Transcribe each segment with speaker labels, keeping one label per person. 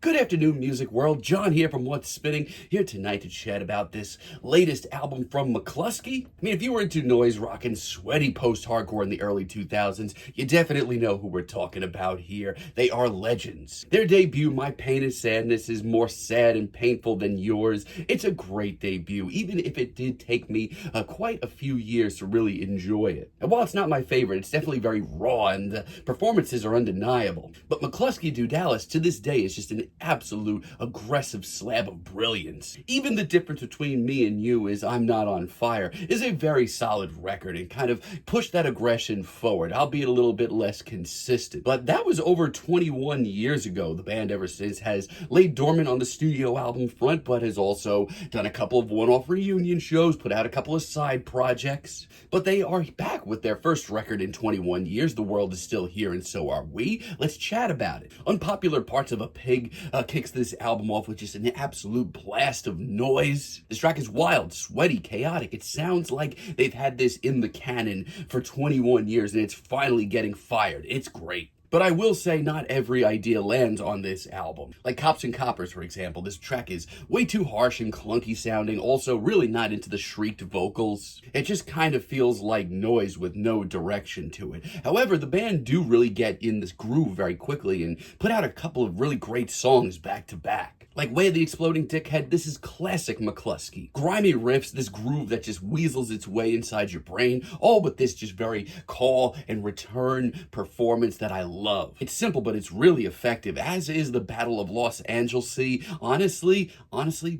Speaker 1: Good afternoon, music world. John here from What's Spinning, here tonight to chat about this latest album from Mclusky. I mean, if you were into noise rock and sweaty post-hardcore in the early 2000s, you definitely know who we're talking about here. They are legends. Their debut, My Pain is Sadness, is more sad and painful than yours. It's a great debut, even if it did take me quite a few years to really enjoy it. And while it's not my favorite, it's definitely very raw and the performances are undeniable. But Mclusky Do Dallas, to this day, is just an absolute aggressive slab of brilliance. Even the difference between me and you is I'm Not on Fire is a very solid record and kind of pushed that aggression forward, albeit a little bit less consistent. But that was over 21 years ago. The band ever since has laid dormant on the studio album front, but has also done a couple of one-off reunion shows, put out a couple of side projects. But they are back with their first record in 21 years. The world is still here and so are we. Let's chat about it. Unpopular Parts of a Pig kicks this album off with just an absolute blast of noise. This track is wild, sweaty, chaotic. It sounds like they've had this in the canon for 21 years and it's finally getting fired. It's great. But I will say not every idea lands on this album. Like Cops and Coppers, for example, this track is way too harsh and clunky sounding, also really not into the shrieked vocals. It just kind of feels like noise with no direction to it. However, the band do really get in this groove very quickly and put out a couple of really great songs back to back. Like Way of the Exploding Dickhead, this is classic Mclusky. Grimy riffs, this groove that just weasels its way inside your brain, all with this just very call and return performance that I love. It's simple, but it's really effective, as is the Battle of Los Angelsea. Honestly,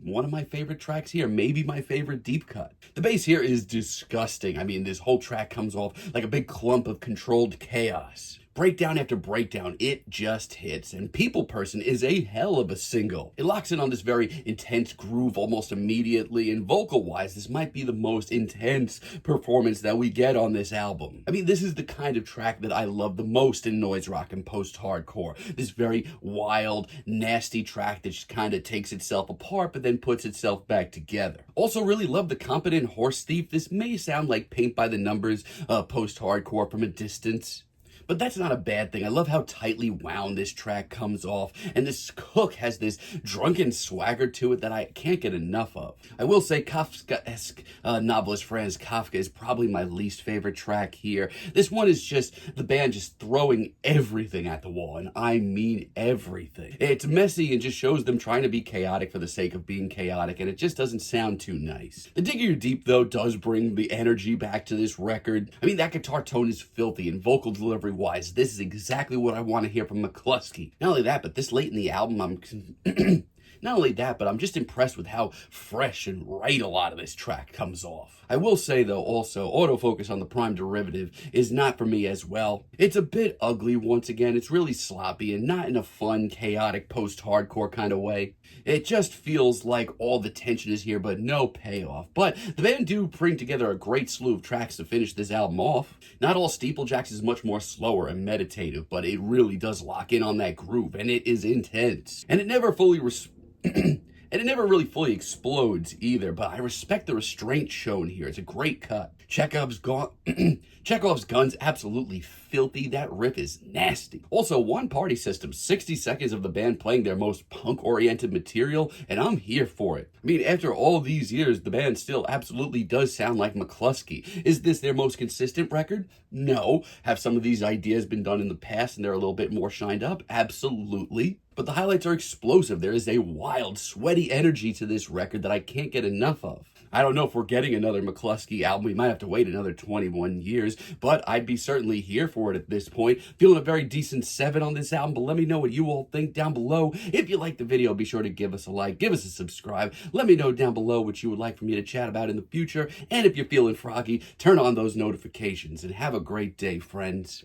Speaker 1: one of my favorite tracks here, maybe my favorite deep cut. The bass here is disgusting. I mean, this whole track comes off like a big clump of controlled chaos. Breakdown after breakdown, it just hits. And People Person is a hell of a single. It locks in on this very intense groove almost immediately, and vocal-wise, this might be the most intense performance that we get on this album. I mean, this is the kind of track that I love the most in noise rock and post-hardcore. This very wild, nasty track that just kind of takes itself apart, but then puts itself back together. Also really love the Competent Horse Thief. This may sound like paint by the numbers post-hardcore from a distance, but that's not a bad thing. I love how tightly wound this track comes off, and this hook has this drunken swagger to it that I can't get enough of. I will say Kafkaesque novelist Franz Kafka is probably my least favorite track here. This one is just the band just throwing everything at the wall, and I mean everything. It's messy and just shows them trying to be chaotic for the sake of being chaotic, and it just doesn't sound too nice. The Dig Your Deep, though, does bring the energy back to this record. I mean, that guitar tone is filthy, and vocal delivery wise, this is exactly what I want to hear from Mclusky. Not only that, but this late in the album, Not only that, but I'm just impressed with how fresh and right a lot of this track comes off. I will say, though, also, autofocus on the Prime Derivative is not for me as well. It's a bit ugly once again. It's really sloppy and not in a fun, chaotic, post-hardcore kind of way. It just feels like all the tension is here, but no payoff. But the band do bring together a great slew of tracks to finish this album off. Not all Steeplejacks is much more slower and meditative, but it really does lock in on that groove, and it is intense. And it never fully and it never really fully explodes either, but I respect the restraint shown here. It's a great cut. Chekhov's Gun's absolutely filthy. That riff is nasty. Also, One Party System, 60 seconds of the band playing their most punk-oriented material, and I'm here for it. I mean, after all these years, the band still absolutely does sound like Mclusky. Is this their most consistent record? No. Have some of these ideas been done in the past and they're a little bit more shined up? Absolutely. But the highlights are explosive. There is a wild, sweaty energy to this record that I can't get enough of. I don't know if we're getting another Mclusky album. We might have to wait another 21 years, but I'd be certainly here for it at this point. Feeling a very decent 7 on this album, but let me know what you all think down below. If you liked the video, be sure to give us a like, give us a subscribe. Let me know down below what you would like for me to chat about in the future. And if you're feeling froggy, turn on those notifications and have a great day, friends.